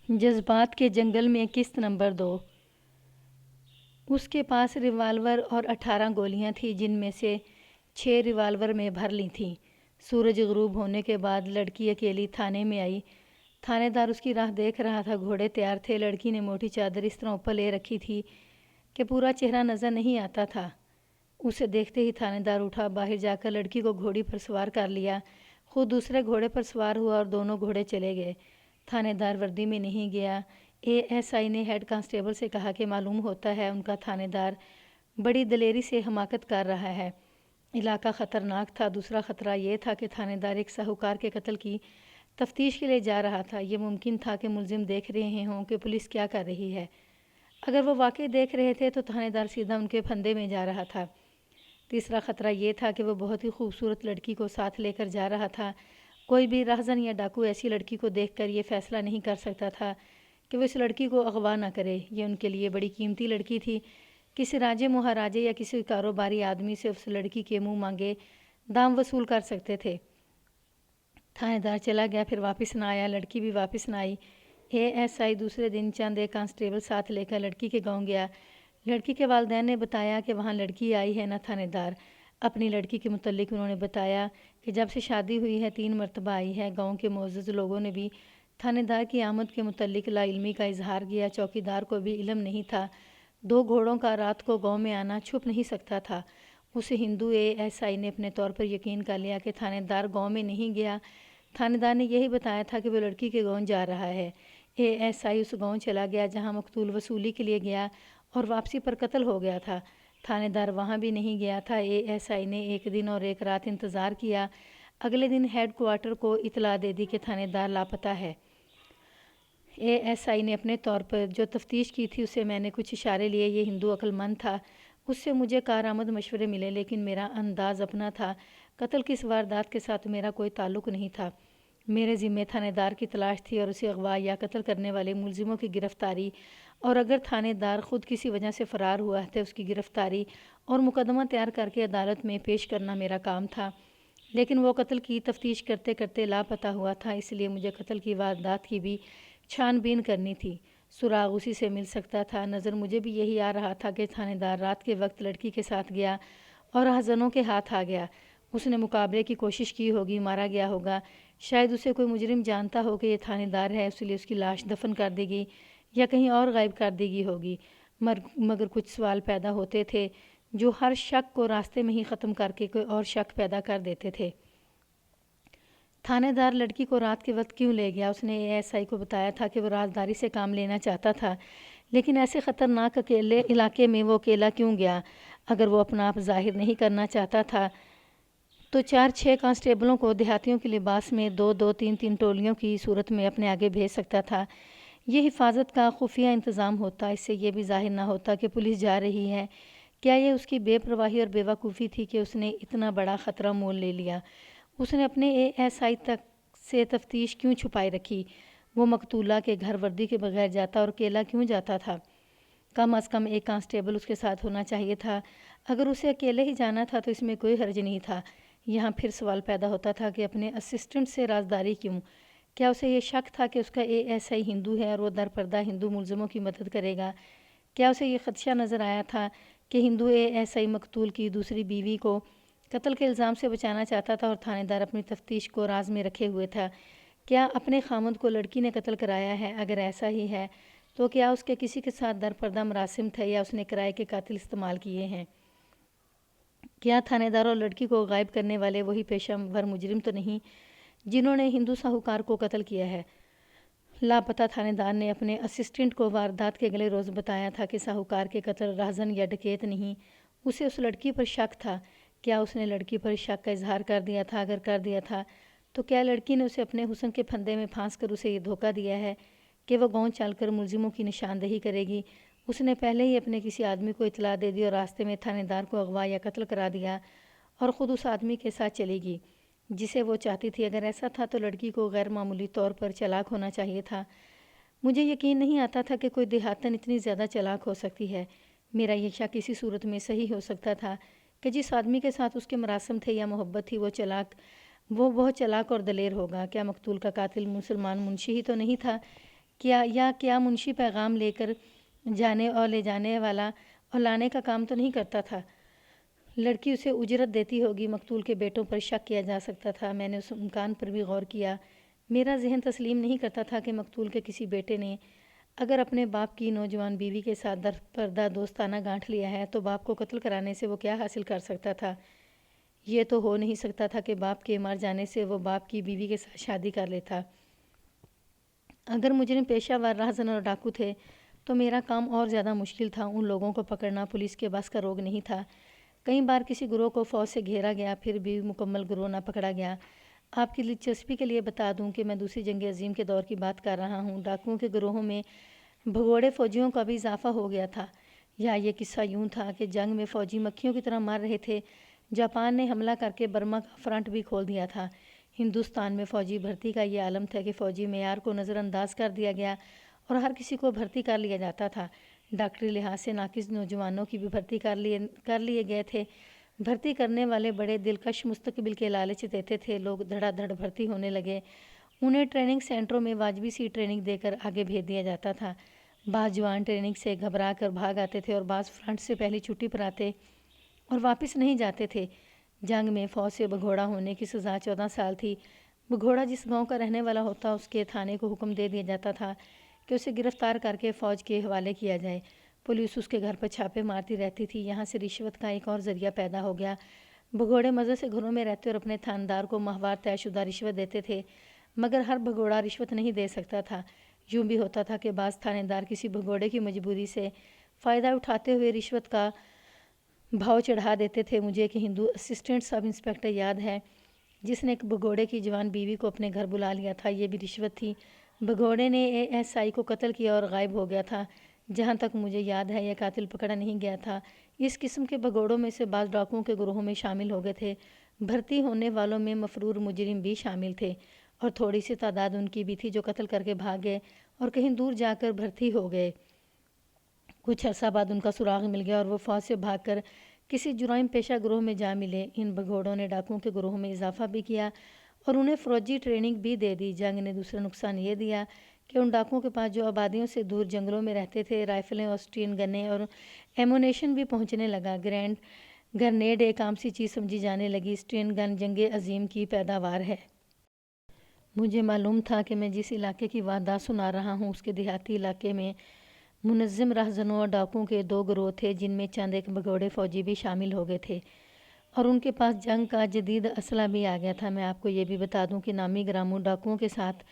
جذبات کے جنگل میں قسط نمبر 2۔ اس کے پاس ریوالور اور 18 گولیاں تھیں، جن میں سے 6 ریوالور میں بھر لی تھیں۔ سورج غروب ہونے کے بعد لڑکی اکیلی تھانے میں آئی۔ تھانے دار اس کی راہ دیکھ رہا تھا۔ گھوڑے تیار تھے۔ لڑکی نے موٹی چادر اس طرح اوپر لے رکھی تھی کہ پورا چہرہ نظر نہیں آتا تھا۔ اسے دیکھتے ہی تھانے دار اٹھا، باہر جا کر لڑکی کو گھوڑی پر سوار کر لیا، خود دوسرے گھوڑے پر سوار ہوا اور دونوں گھوڑے چلے گئے۔ تھانے دار وردی میں نہیں گیا۔ اے ایس آئی نے ہیڈ کانسٹیبل سے کہا کہ معلوم ہوتا ہے ان کا تھانے دار بڑی دلیری سے حماقت کر رہا ہے۔ علاقہ خطرناک تھا۔ دوسرا خطرہ یہ تھا کہ تھانے دار ایک ساہوکار کے قتل کی تفتیش کے لیے جا رہا تھا۔ یہ ممکن تھا کہ ملزم دیکھ رہے ہوں کہ پولیس کیا کر رہی ہے۔ اگر وہ واقعی دیکھ رہے تھے تو تھانے دار سیدھا ان کے پھندے میں جا رہا تھا۔ تیسرا خطرہ یہ تھا کہ وہ بہت ہی خوبصورت لڑکی کو ساتھ لے کر جا رہا تھا۔ کوئی بھی راہزن یا ڈاکو ایسی لڑکی کو دیکھ کر یہ فیصلہ نہیں کر سکتا تھا کہ وہ اس لڑکی کو اغوا نہ کرے۔ یہ ان کے لیے بڑی قیمتی لڑکی تھی۔ کسی راجے مہاراجے یا کسی کاروباری آدمی سے اس لڑکی کے منہ مانگے دام وصول کر سکتے تھے۔ تھانے دار چلا گیا، پھر واپس نہ آیا۔ لڑکی بھی واپس نہ آئی۔ اے ایس آئی دوسرے دن چند ایک کانسٹیبل ساتھ لے کر لڑکی کے گاؤں گیا۔ لڑکی کے والدین نے بتایا کہ وہاں لڑکی آئی ہے۔ نہ تھانے دار اپنی لڑکی کے متعلق انہوں نے بتایا کہ جب سے شادی ہوئی ہے 3 مرتبہ آئی ہے۔ گاؤں کے معزز لوگوں نے بھی تھانے دار کی آمد کے متعلق لا علمی کا اظہار کیا۔ چوکیدار کو بھی علم نہیں تھا۔ 2 گھوڑوں کا رات کو گاؤں میں آنا چھپ نہیں سکتا تھا۔ اس ہندو اے ایس آئی نے اپنے طور پر یقین کر لیا کہ تھانے دار گاؤں میں نہیں گیا۔ تھانے دار نے یہی بتایا تھا کہ وہ لڑکی کے گاؤں جا رہا ہے۔ اے ایس آئی اس گاؤں چلا گیا جہاں مقتول وصولی کے لیے گیا اور واپسی پر قتل ہو گیا تھا۔ تھانے دار وہاں بھی نہیں گیا تھا۔ اے ایس آئی نے 1 دن اور 1 رات انتظار کیا۔ اگلے دن ہیڈ کوارٹر کو اطلاع دے دی کہ تھانے دار لاپتہ ہے۔ اے ایس آئی نے اپنے طور پر جو تفتیش کی تھی اسے میں نے کچھ اشارے لیے۔ یہ ہندو عقل مند تھا۔ اس سے مجھے کارآمد مشورے ملے، لیکن میرا انداز اپنا تھا۔ قتل کی اس واردات کے ساتھ میرا کوئی تعلق نہیں تھا۔ میرے ذمے تھانے دار کی تلاش تھی اور اسے اغوا یا قتل کرنے والے ملزموں کی گرفتاری، اور اگر تھانے دار خود کسی وجہ سے فرار ہوا ہے تو اس کی گرفتاری اور مقدمہ تیار کر کے عدالت میں پیش کرنا میرا کام تھا۔ لیکن وہ قتل کی تفتیش کرتے کرتے لاپتہ ہوا تھا، اس لیے مجھے قتل کی واردات کی بھی چھان بین کرنی تھی۔ سراغ اسی سے مل سکتا تھا۔ نظر مجھے بھی یہی آ رہا تھا کہ تھانے دار رات کے وقت لڑکی کے ساتھ گیا اور راہزنوں کے ہاتھ آ گیا۔ اس نے مقابلے کی کوشش کی ہوگی، مارا گیا ہوگا۔ شاید اسے کوئی مجرم جانتا ہو کہ یہ تھانے دار ہے، اس لیے اس کی لاش دفن کر دی گئی یا کہیں اور غائب کر دی گئی ہوگی۔ مگر کچھ سوال پیدا ہوتے تھے جو ہر شک کو راستے میں ہی ختم کر کے کوئی اور شک پیدا کر دیتے تھے۔ تھانے دار لڑکی کو رات کے وقت کیوں لے گیا؟ اس نے اے ایس آئی کو بتایا تھا کہ وہ رازداری سے کام لینا چاہتا تھا، لیکن ایسے خطرناک اکیلے علاقے میں وہ اکیلا کیوں گیا؟ اگر وہ اپنا آپ ظاہر نہیں کرنا چاہتا تھا تو 4-6 کانسٹیبلوں کو دیہاتیوں کے لباس میں 2-2 3-3 ٹولیوں کی صورت میں اپنے آگے بھیج سکتا تھا۔ یہ حفاظت کا خفیہ انتظام ہوتا۔ اس سے یہ بھی ظاہر نہ ہوتا کہ پولیس جا رہی ہے۔ کیا یہ اس کی بے پرواہی اور بے وقوفی تھی کہ اس نے اتنا بڑا خطرہ مول لے لیا؟ اس نے اپنے اے ایس آئی تک سے تفتیش کیوں چھپائے رکھی؟ وہ مقتولہ کے گھر وردی کے بغیر جاتا اور اکیلا کیوں جاتا تھا؟ کم از کم ایک کانسٹیبل اس کے ساتھ ہونا چاہیے تھا۔ اگر اسے اکیلے ہی جانا تھا تو اس میں کوئی حرج نہیں تھا۔ یہاں پھر سوال پیدا ہوتا تھا کہ اپنے اسسٹنٹ سے رازداری کیوں؟ کیا اسے یہ شک تھا کہ اس کا اے ایس آئی ہندو ہے اور وہ در پردہ ہندو ملزموں کی مدد کرے گا؟ کیا اسے یہ خدشہ نظر آیا تھا کہ ہندو اے ایس آئی مقتول کی دوسری بیوی کو قتل کے الزام سے بچانا چاہتا تھا اور تھانے دار اپنی تفتیش کو راز میں رکھے ہوئے تھا؟ کیا اپنے خامند کو لڑکی نے قتل کرایا ہے؟ اگر ایسا ہی ہے تو کیا اس کے کسی کے ساتھ در پردہ مراسم تھے یا اس نے کرائے کے قاتل استعمال کیے ہیں؟ کیا تھانے دار اور لڑکی کو غائب کرنے والے وہی پیشہ ور مجرم تو نہیں جنہوں نے ہندو ساہوکار کو قتل کیا ہے؟ لاپتہ تھانے دار نے اپنے اسسٹنٹ کو واردات کے اگلے روز بتایا تھا کہ ساہوکار کے قتل راہزن یا ڈکیت نہیں، اسے اس لڑکی پر شک تھا۔ کیا اس نے لڑکی پر شک کا اظہار کر دیا تھا؟ اگر کر دیا تھا تو کیا لڑکی نے اسے اپنے حسن کے پھندے میں پھانس کر اسے یہ دھوکہ دیا ہے کہ وہ گاؤں چل کر ملزموں کی نشاندہی کرے گی؟ اس نے پہلے ہی اپنے کسی آدمی کو اطلاع دے دی اور راستے میں تھانے دار کو اغوا یا قتل کرا دیا اور خود اس آدمی کے ساتھ چلی گئی جسے وہ چاہتی تھی۔ اگر ایسا تھا تو لڑکی کو غیر معمولی طور پر چالاک ہونا چاہیے تھا۔ مجھے یقین نہیں آتا تھا کہ کوئی دیہاتن اتنی زیادہ چالاک ہو سکتی ہے۔ میرا یہ شک اسی صورت میں صحیح ہو سکتا تھا کہ جس آدمی کے ساتھ اس کے مراسم تھے یا محبت تھی وہ بہت چالاک اور دلیر ہوگا۔ کیا مقتول کا قاتل مسلمان منشی ہی تو نہیں تھا؟ کیا منشی پیغام لے کر جانے اور لے جانے والا اور لانے کا کام تو نہیں کرتا تھا؟ لڑکی اسے اجرت دیتی ہوگی، مقتول کے بیٹوں پر شک کیا جا سکتا تھا۔ میں نے اس امکان پر بھی غور کیا۔ میرا ذہن تسلیم نہیں کرتا تھا کہ مقتول کے کسی بیٹے نے اگر اپنے باپ کی نوجوان بیوی کے ساتھ در پردہ دوستانہ گانٹھ لیا ہے تو باپ کو قتل کرانے سے وہ کیا حاصل کر سکتا تھا؟ یہ تو ہو نہیں سکتا تھا کہ باپ کے مر جانے سے وہ باپ کی بیوی کے ساتھ شادی کر لیتا۔ اگر مجرم پیشہ ور راہزن اور ڈاکو تھے تو میرا کام اور زیادہ مشکل تھا۔ ان لوگوں کو پکڑنا پولیس کے بس کا روگ نہیں تھا۔ کئی بار کسی گروہ کو فوج سے گھیرا گیا، پھر بھی مکمل گروہ نہ پکڑا گیا۔ آپ کی دلچسپی کے لیے بتا دوں کہ میں دوسری جنگ عظیم کے دور کی بات کر رہا ہوں۔ ڈاکوؤں کے گروہوں میں بھگوڑے فوجیوں کا بھی اضافہ ہو گیا تھا۔ یا یہ قصہ یوں تھا کہ جنگ میں فوجی مکھیوں کی طرح مر رہے تھے۔ جاپان نے حملہ کر کے برما کا فرنٹ بھی کھول دیا تھا۔ ہندوستان میں فوجی بھرتی کا یہ عالم تھا کہ فوجی معیار کو نظر انداز کر دیا گیا اور ہر کسی کو بھرتی کر لیا جاتا تھا۔ ڈاکٹری لحاظ سے ناقص نوجوانوں کی بھی بھرتی کر لیے گئے تھے۔ بھرتی کرنے والے بڑے دلکش مستقبل کے لالچ دیتے تھے۔ لوگ دھڑا دھڑ بھرتی ہونے لگے۔ انہیں ٹریننگ سینٹروں میں واجبی سی ٹریننگ دے کر آگے بھیج دیا جاتا تھا۔ بعض جوان ٹریننگ سے گھبرا کر بھاگ آتے تھے اور بعض فرنٹ سے پہلی چھٹی پر آتے اور واپس نہیں جاتے تھے۔ جنگ میں فوج سے بھگوڑا ہونے کی سزا 14 سال تھی۔ بھگوڑا جس گاؤں کا رہنے والا ہوتا اس کے تھانے کو حکم دے دیا جاتا تھا کہ اسے گرفتار کر کے فوج کے حوالے کیا جائے۔ پولیس اس کے گھر پر چھاپے مارتی رہتی تھی۔ یہاں سے رشوت کا ایک اور ذریعہ پیدا ہو گیا۔ بھگوڑے مزے سے گھروں میں رہتے اور اپنے تھاندار کو ماہوار طے شدہ رشوت دیتے تھے، مگر ہر بھگوڑا رشوت نہیں دے سکتا تھا۔ یوں بھی ہوتا تھا کہ بعض تھانے دار کسی بھگوڑے کی مجبوری سے فائدہ اٹھاتے ہوئے رشوت کا بھاؤ چڑھا دیتے تھے۔ مجھے ایک ہندو اسسٹنٹ سب انسپکٹر یاد ہے جس نے ایک بھگوڑے کی جوان بیوی کو اپنے گھر بلا لیا تھا۔ یہ بھی رشوت تھی۔ بھگوڑے نے ASI کو قتل کیا اور غائب ہو گیا تھا۔ جہاں تک مجھے یاد ہے یہ قاتل پکڑا نہیں گیا تھا۔ اس قسم کے بھگوڑوں میں سے بعض ڈاکوؤں کے گروہوں میں شامل ہو گئے تھے۔ بھرتی ہونے والوں میں مفرور مجرم بھی شامل تھے اور تھوڑی سی تعداد ان کی بھی تھی جو قتل کر کے بھاگ گئے اور کہیں دور جا کر بھرتی ہو گئے۔ کچھ عرصہ بعد ان کا سراغ مل گیا اور وہ فوج سے بھاگ کر کسی جرائم پیشہ گروہ میں جا ملے۔ ان بھگوڑوں نے ڈاکوؤں کے گروہوں میں اضافہ بھی کیا اور انہیں فوجی ٹریننگ بھی دے دی۔ جنگ نے دوسرا نقصان یہ دیا کہ ان ڈاکوؤں کے پاس جو آبادیوں سے دور جنگلوں میں رہتے تھے رائفلیں اور اسٹین گنیں اور ایمونیشن بھی پہنچنے لگا۔ گرنیڈ ایک عام سی چیز سمجھی جانے لگی۔ اسٹین گن جنگ عظیم کی پیداوار ہے۔ مجھے معلوم تھا کہ میں جس علاقے کی واردات سنا رہا ہوں اس کے دیہاتی علاقے میں منظم راہزنوں اور ڈاکوؤں کے 2 گروہ تھے جن میں چند ایک بھگوڑے فوجی بھی شامل ہو گئے تھے اور ان کے پاس جنگ کا جدید اسلحہ بھی آ گیا تھا۔ میں آپ کو یہ بھی بتا دوں کہ نامی گراموں ڈاکوؤں کے ساتھ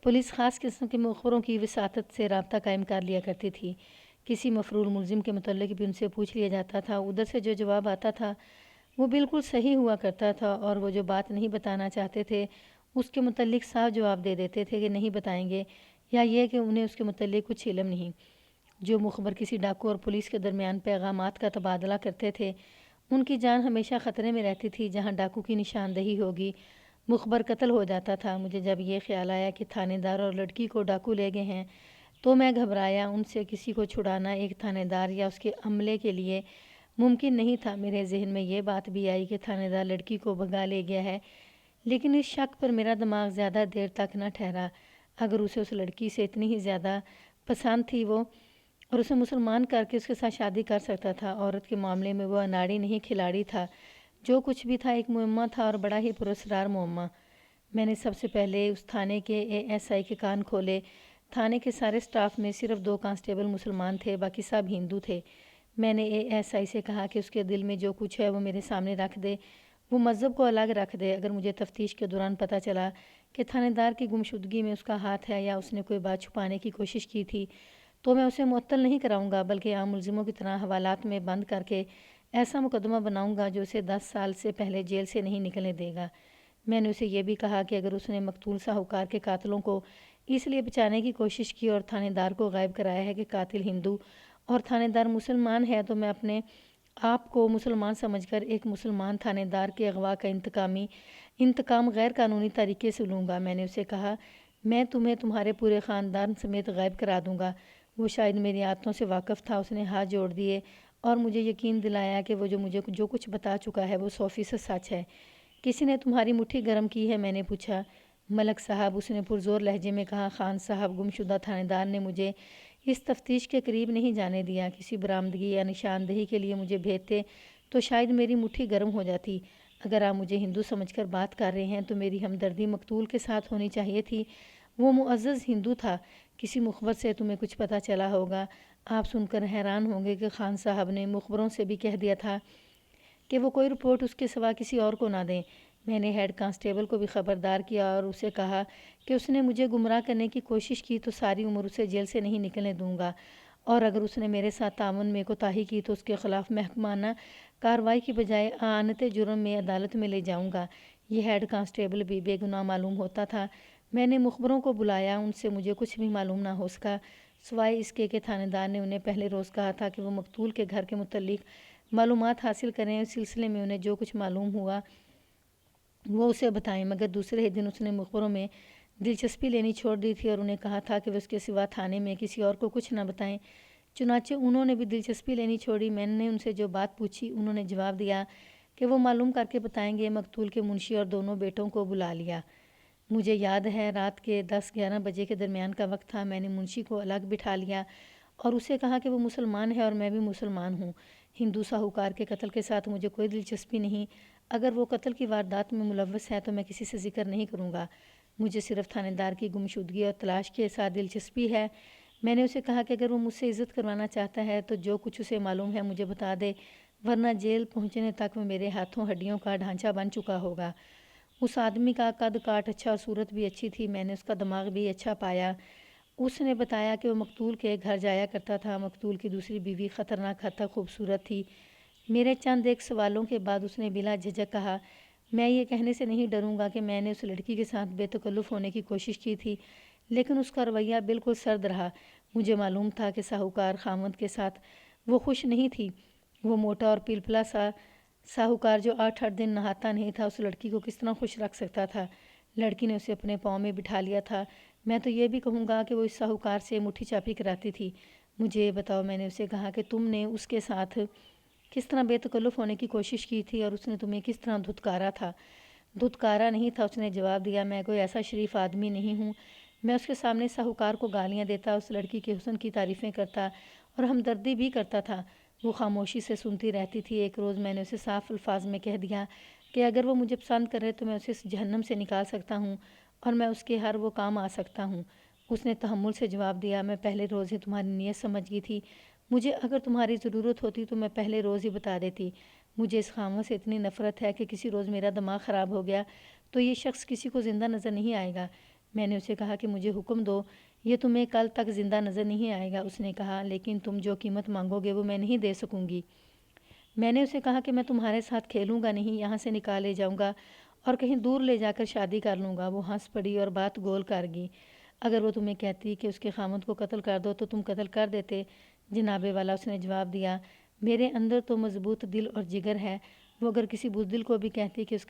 پولیس خاص قسم کے مخبروں کی وساطت سے رابطہ قائم کر لیا کرتی تھی۔ کسی مفرور ملزم کے متعلق بھی ان سے پوچھ لیا جاتا تھا۔ ادھر سے جو جواب آتا تھا وہ بالکل صحیح ہوا کرتا تھا اور وہ جو بات نہیں بتانا چاہتے تھے اس کے متعلق صاف جواب دے دیتے تھے کہ نہیں بتائیں گے، یا یہ کہ انہیں اس کے متعلق کچھ علم نہیں۔ جو مخبر کسی ڈاکو اور پولیس کے درمیان پیغامات کا تبادلہ کرتے تھے ان کی جان ہمیشہ خطرے میں رہتی تھی۔ جہاں ڈاکو کی نشاندہی ہوگی مخبر قتل ہو جاتا تھا۔ مجھے جب یہ خیال آیا کہ تھانے دار اور لڑکی کو ڈاکو لے گئے ہیں تو میں گھبرایا۔ ان سے کسی کو چھڑانا ایک تھانے دار یا اس کے عملے کے لیے ممکن نہیں تھا۔ میرے ذہن میں یہ بات بھی آئی کہ تھانے دار لڑکی کو بھگا لے گیا ہے، لیکن اس شک پر میرا دماغ زیادہ دیر تک نہ ٹھہرا۔ اگر اسے اس لڑکی سے اتنی ہی زیادہ پسند تھی وہ اور اسے مسلمان کر کے اس کے ساتھ شادی کر سکتا تھا۔ عورت کے معاملے میں وہ اناڑی نہیں کھلاڑی تھا۔ جو کچھ بھی تھا ایک معمہ تھا اور بڑا ہی پراسرار معمہ۔ میں نے سب سے پہلے اس تھانے کے ASI کے کان کھولے۔ تھانے کے سارے سٹاف میں صرف 2 کانسٹیبل مسلمان تھے، باقی سب ہندو تھے۔ میں نے ASI سے کہا کہ اس کے دل میں جو کچھ ہے وہ میرے سامنے رکھ دے، وہ مذہب کو الگ رکھ دے۔ اگر مجھے تفتیش کے دوران پتہ چلا کہ تھانے دار کی گمشدگی میں اس کا ہاتھ ہے یا اس نے کوئی بات چھپانے کی کوشش کی تھی تو میں اسے معطل نہیں کراؤں گا، بلکہ عام ملزموں کی طرح حوالات میں بند کر کے ایسا مقدمہ بناؤں گا جو اسے 10 سال سے پہلے جیل سے نہیں نکلنے دے گا۔ میں نے اسے یہ بھی کہا کہ اگر اس نے مقتول ساہوکار کے قاتلوں کو اس لیے بچانے کی کوشش کی اور تھانے دار کو غائب کرایا ہے کہ قاتل ہندو اور تھانے دار مسلمان ہے تو میں اپنے آپ کو مسلمان سمجھ کر ایک مسلمان تھانے دار کے اغوا کا انتقام غیر قانونی طریقے سے لوں گا۔ میں نے اسے کہا میں تمہیں تمہارے پورے خاندان سمیت غائب کرا دوں گا۔ وہ شاید میری عادتوں سے واقف تھا۔ اس نے ہاتھ جوڑ دیے اور مجھے یقین دلایا کہ وہ مجھے جو کچھ بتا چکا ہے وہ 100% سچ ہے۔ کسی نے تمہاری مٹھی گرم کی ہے؟ میں نے پوچھا۔ ملک صاحب، اس نے پرزور لہجے میں کہا۔ خان صاحب، گمشدہ تھانے دار نے مجھے اس تفتیش کے قریب نہیں جانے دیا۔ کسی برآمدگی یا نشاندہی کے لیے مجھے بھیجتے تو شاید میری مٹھی گرم ہو جاتی۔ اگر آپ مجھے ہندو سمجھ کر بات کر رہے ہیں تو میری ہمدردی مقتول کے ساتھ ہونی چاہیے تھی۔ وہ معزز ہندو تھا۔ کسی مخبر سے تمہیں کچھ پتہ چلا ہوگا۔ آپ سن کر حیران ہوں گے کہ خان صاحب نے مخبروں سے بھی کہہ دیا تھا کہ وہ کوئی رپورٹ اس کے سوا کسی اور کو نہ دیں۔ میں نے ہیڈ کانسٹیبل کو بھی خبردار کیا اور اسے کہا کہ اس نے مجھے گمراہ کرنے کی کوشش کی تو ساری عمر اسے جیل سے نہیں نکلنے دوں گا، اور اگر اس نے میرے ساتھ تعاون میں کوتاہی کی تو اس کے خلاف محکمانہ کارروائی کی بجائے اعانت جرم میں عدالت میں لے جاؤں گا۔ یہ ہیڈ کانسٹیبل بھی بے گناہ معلوم ہوتا تھا۔ میں نے مخبروں کو بلایا، ان سے مجھے کچھ بھی معلوم نہ ہو سکا، سوائے اس کے کہ تھانے دار نے انہیں پہلے روز کہا تھا کہ وہ مقتول کے گھر کے متعلق معلومات حاصل کریں۔ اس سلسلے میں انہیں جو کچھ معلوم ہوا وہ اسے بتائیں، مگر دوسرے ہی دن اس نے مخبروں میں دلچسپی لینی چھوڑ دی تھی اور انہیں کہا تھا کہ وہ اس کے سوا تھانے میں کسی اور کو کچھ نہ بتائیں۔ چنانچہ انہوں نے بھی دلچسپی لینی چھوڑی۔ میں نے ان سے جو بات پوچھی انہوں نے جواب دیا کہ وہ معلوم کر کے بتائیں گے۔ مقتول کے منشی اور دونوں بیٹوں کو بلا لیا۔ مجھے یاد ہے رات کے 10-11 بجے کے درمیان کا وقت تھا۔ میں نے منشی کو الگ بٹھا لیا اور اسے کہا کہ وہ مسلمان ہے اور میں بھی مسلمان ہوں۔ ہندو ساہوکار کے قتل کے ساتھ مجھے کوئی دلچسپی نہیں۔ اگر وہ قتل کی واردات میں ملوث ہے تو میں کسی سے ذکر نہیں کروں گا۔ مجھے صرف تھانے دار کی گمشدگی اور تلاش کے ساتھ دلچسپی ہے۔ میں نے اسے کہا کہ اگر وہ مجھ سے عزت کروانا چاہتا ہے تو جو کچھ اسے معلوم ہے مجھے بتا دے، ورنہ جیل پہنچنے تک وہ میرے ہاتھوں ہڈیوں کا ڈھانچہ بن چکا ہوگا۔ اس آدمی کا قد کاٹ اچھا اور صورت بھی اچھی تھی۔ میں نے اس کا دماغ بھی اچھا پایا۔ اس نے بتایا کہ وہ مقتول کے گھر جایا کرتا تھا۔ مقتول کی دوسری بیوی خطرناک حد تک خوبصورت تھی۔ میرے چند ایک سوالوں کے بعد اس نے بلا جھجک کہا، میں یہ کہنے سے نہیں ڈروں گا کہ میں نے اس لڑکی کے ساتھ بے تکلف ہونے کی کوشش کی تھی، لیکن اس کا رویہ بالکل سرد رہا۔ مجھے معلوم تھا کہ ساہوکار خاوند کے ساتھ وہ خوش نہیں تھی۔ وہ موٹا اور پلپلا سا ساہوکار جو 8 دن نہاتا نہیں تھا اس لڑکی کو کس طرح خوش رکھ سکتا تھا؟ لڑکی نے اسے اپنے پاؤں میں بٹھا لیا تھا۔ میں تو یہ بھی کہوں گا کہ وہ اس ساہوکار سے مٹھی چاپی کراتی تھی۔ مجھے یہ بتاؤ، میں نے اسے کہا کہ تم نے اس کے ساتھ کس طرح بے تکلف ہونے کی کوشش کی تھی اور اس نے تمہیں کس طرح دھتکارا تھا؟ دھتکارا نہیں تھا، اس نے جواب دیا۔ میں کوئی ایسا شریف آدمی نہیں ہوں۔ میں اس کے سامنے ساہوکار کو گالیاں دیتا، اس لڑکی کے حسن کی تعریفیں کرتا اور ہمدردی بھی کرتا تھا۔ وہ خاموشی سے سنتی رہتی تھی۔ ایک روز میں نے اسے صاف الفاظ میں کہہ دیا کہ اگر وہ مجھے پسند کرے تو میں اسے اس جہنم سے نکال سکتا ہوں اور میں اس کے ہر وہ کام آ سکتا ہوں۔ اس نے تحمل سے جواب دیا، میں پہلے روز ہی تمہاری نیت سمجھ گئی تھی۔ مجھے اگر تمہاری ضرورت ہوتی تو میں پہلے روز ہی بتا دیتی۔ مجھے اس خاوند سے اتنی نفرت ہے کہ کسی روز میرا دماغ خراب ہو گیا تو یہ شخص کسی کو زندہ نظر نہیں آئے گا۔ میں نے اسے کہا کہ مجھے حکم دو، یہ تمہیں کل تک زندہ نظر نہیں آئے گا۔ اس نے کہا، لیکن تم جو قیمت مانگو گے وہ میں نہیں دے سکوں گی۔ میں نے اسے کہا کہ میں تمہارے ساتھ کھیلوں گا نہیں، یہاں سے نکال لے جاؤں گا اور کہیں دور لے جا کر شادی کر لوں گا۔ وہ ہنس پڑی اور بات گول کر گئی۔ اگر وہ تمہیں کہتی کہ اس کے خاوند کو قتل کر دو تو تم قتل کر دیتے جناب والا، اس نے جواب دیا۔ میرے اندر تو مضبوط دل اور جگر ہے۔ وہ اگر کسی بزدل کو بھی کہتی کہ اس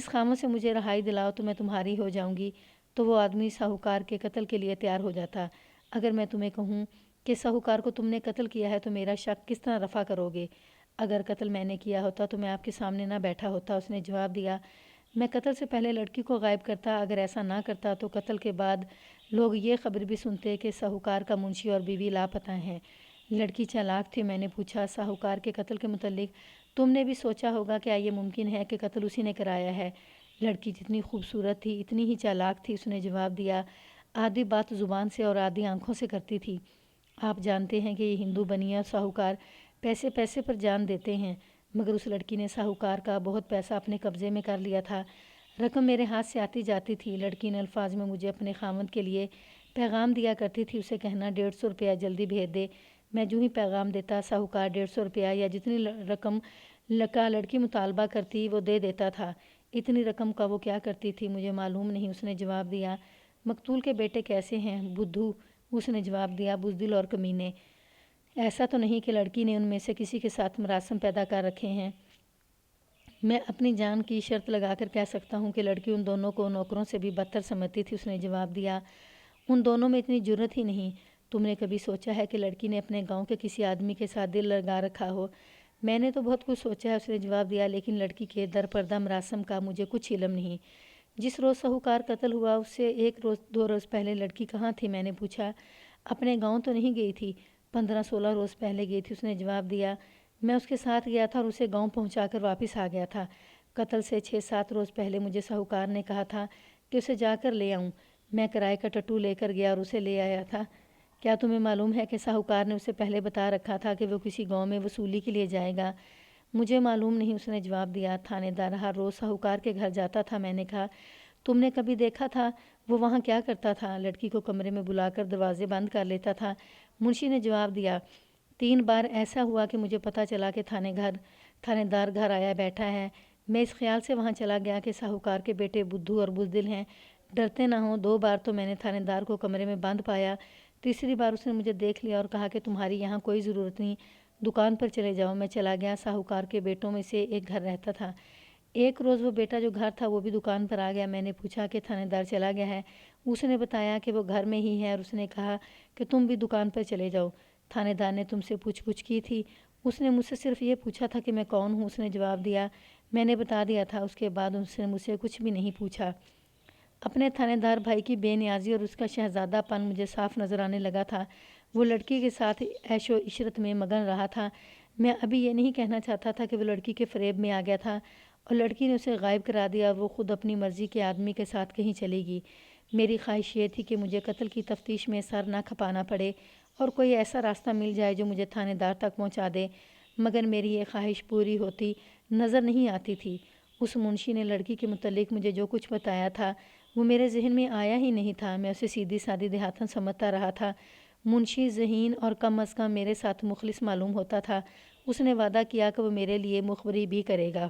خاوند سے مجھے رہائی دلاؤ تو میں تمہاری ہو جاؤں گی، تو وہ آدمی ساہوکار کے قتل کے لیے تیار ہو جاتا۔ اگر میں تمہیں کہوں کہ ساہوکار کو تم نے قتل کیا ہے تو میرا شک کس طرح رفع کرو گے؟ اگر قتل میں نے کیا ہوتا تو میں آپ کے سامنے نہ بیٹھا ہوتا، اس نے جواب دیا۔ میں قتل سے پہلے لڑکی کو غائب کرتا، اگر ایسا نہ کرتا تو قتل کے بعد لوگ یہ خبر بھی سنتے کہ ساہوکار کا منشی اور بیوی لاپتہ ہیں۔ لڑکی چالاک تھی۔ میں نے پوچھا، ساہوکار کے قتل کے متعلق تم نے بھی سوچا ہوگا، کیا یہ ممکن ہے کہ قتل اسی نے کرایا ہے؟ لڑکی جتنی خوبصورت تھی اتنی ہی چالاک تھی، اس نے جواب دیا۔ آدھی بات زبان سے اور آدھی آنکھوں سے کرتی تھی۔ آپ جانتے ہیں کہ یہ ہندو بنیا ساہوکار پیسے پیسے پر جان دیتے ہیں، مگر اس لڑکی نے ساہوکار کا بہت پیسہ اپنے قبضے میں کر لیا تھا۔ رقم میرے ہاتھ سے آتی جاتی تھی۔ لڑکی نے الفاظ میں مجھے اپنے خاوند کے لیے پیغام دیا کرتی تھی، اسے کہنا 150 روپیہ جلدی بھیج دے۔ میں جو ہی پیغام دیتا ساہوکار 150 روپیہ یا جتنی رقم کا لڑکی مطالبہ کرتی وہ دے دیتا تھا۔ اتنی رقم کا وہ کیا کرتی تھی مجھے معلوم نہیں، اس نے جواب دیا۔ مقتول کے بیٹے کیسے ہیں؟ بدھو، اس نے جواب دیا، بزدل اور کمینے۔ ایسا تو نہیں کہ لڑکی نے ان میں سے کسی کے ساتھ مراسم پیدا کر رکھے ہیں؟ میں اپنی جان کی شرط لگا کر کہہ سکتا ہوں کہ لڑکی ان دونوں کو نوکروں سے بھی بدتر سمجھتی تھی، اس نے جواب دیا۔ ان دونوں میں اتنی جرت ہی نہیں۔ تم نے کبھی سوچا ہے کہ لڑکی نے اپنے گاؤں کے کسی آدمی کے ساتھ دل لگا رکھا ہو؟ میں نے تو بہت کچھ سوچا ہے، اس نے جواب دیا، لیکن لڑکی کے در پردہ مراسم کا مجھے کچھ علم نہیں۔ جس روز ساہوکار قتل ہوا اس سے 1-2 روز پہلے لڑکی کہاں تھی؟ میں نے پوچھا۔ اپنے گاؤں تو نہیں گئی تھی، 15-16 روز پہلے گئی تھی، اس نے جواب دیا۔ میں اس کے ساتھ گیا تھا اور اسے گاؤں پہنچا کر واپس آ گیا تھا۔ قتل سے 6-7 روز پہلے مجھے ساہوکار نے کہا تھا کہ اسے جا کر لے آؤں۔ میں کرائے کا ٹٹو لے کر گیا اور اسے لے آیا تھا۔ کیا تمہیں معلوم ہے کہ ساہوکار نے اسے پہلے بتا رکھا تھا کہ وہ کسی گاؤں میں وصولی کے لیے جائے گا؟ مجھے معلوم نہیں، اس نے جواب دیا۔ تھانے دار ہر روز ساہوکار کے گھر جاتا تھا۔ میں نے کہا، تم نے کبھی دیکھا تھا وہ وہاں کیا کرتا تھا؟ لڑکی کو کمرے میں بلا کر دروازے بند کر لیتا تھا۔ منشی نے جواب دیا، 3 بار ایسا ہوا کہ مجھے پتہ چلا کہ تھانے دار گھر آیا بیٹھا ہے۔ میں اس خیال سے وہاں چلا گیا کہ ساہوکار کے بیٹے بدھو اور بزدل ہیں، ڈرتے نہ ہوں۔ 2 بار تو میں نے تھانے دار کو کمرے میں بند پایا۔ تیسری بار اس نے مجھے دیکھ لیا اور کہا کہ تمہاری یہاں کوئی ضرورت نہیں، دکان پر چلے جاؤ۔ میں چلا گیا۔ ساہوکار کے بیٹوں میں سے ایک گھر رہتا تھا۔ ایک روز وہ بیٹا جو گھر تھا وہ بھی دکان پر آ گیا۔ میں نے پوچھا کہ تھانے دار چلا گیا ہے؟ اس نے بتایا کہ وہ گھر میں ہی ہے اور اس نے کہا کہ تم بھی دکان پر چلے جاؤ۔ تھانے دار نے تم سے پوچھ گچھ کی تھی؟ اس نے مجھ سے صرف یہ پوچھا تھا کہ میں کون ہوں۔ اس نے جواب دیا، میں نے بتا دیا تھا۔ اس کے بعد اس نے مجھ سے کچھ بھی نہیں پوچھا۔ اپنے تھانے دار بھائی کی بے نیازی اور اس کا شہزادہ پن مجھے صاف نظر آنے لگا تھا۔ وہ لڑکی کے ساتھ عیش و عشرت میں مگن رہا تھا۔ میں ابھی یہ نہیں کہنا چاہتا تھا کہ وہ لڑکی کے فریب میں آ گیا تھا اور لڑکی نے اسے غائب کرا دیا اور وہ خود اپنی مرضی کے آدمی کے ساتھ کہیں چلے گی۔ میری خواہش یہ تھی کہ مجھے قتل کی تفتیش میں سر نہ کھپانا پڑے اور کوئی ایسا راستہ مل جائے جو مجھے تھانے دار تک پہنچا دے، مگر میری یہ خواہش پوری ہوتی نظر نہیں آتی تھی۔ اس منشی نے لڑکی کے متعلق مجھے جو کچھ بتایا تھا وہ میرے ذہن میں آیا ہی نہیں تھا۔ میں اسے سیدھی سادی دیہاتن سمجھتا رہا تھا۔ منشی ذہین اور کم از کم میرے ساتھ مخلص معلوم ہوتا تھا۔ اس نے وعدہ کیا کہ وہ میرے لیے مخبری بھی کرے گا۔